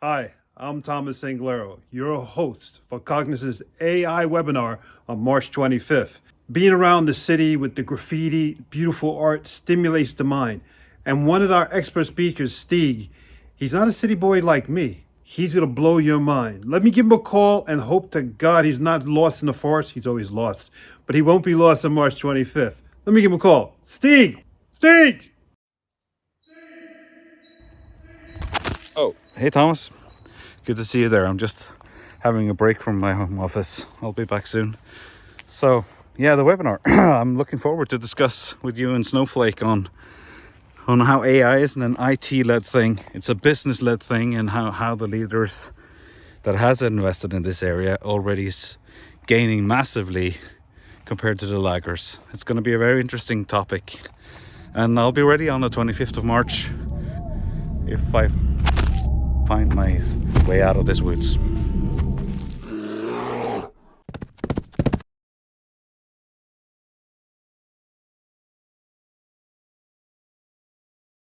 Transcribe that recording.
Hi, I'm Thomas Anglero, your host for Cognizant's AI webinar on March 25th. Being around the city with the graffiti, beautiful art stimulates the mind. And one of our expert speakers, Stig, he's not a city boy like me. He's going to blow your mind. Let me give him a call and hope to God he's not lost in the forest. He's always lost, but he won't be lost on March 25th. Let me give him a call. Stig! Stig! Oh, hey Thomas. Good to see you there. I'm just having a break from my home office. I'll be back soon. So, yeah, the webinar. I'm looking forward to discuss with you and Snowflake on how AI isn't an IT-led thing. It's a business-led thing, and how the leaders that has invested in this area already is gaining massively compared to the laggers. It's going to be a very interesting topic. And I'll be ready on the 25th of March if I find my way out of this woods.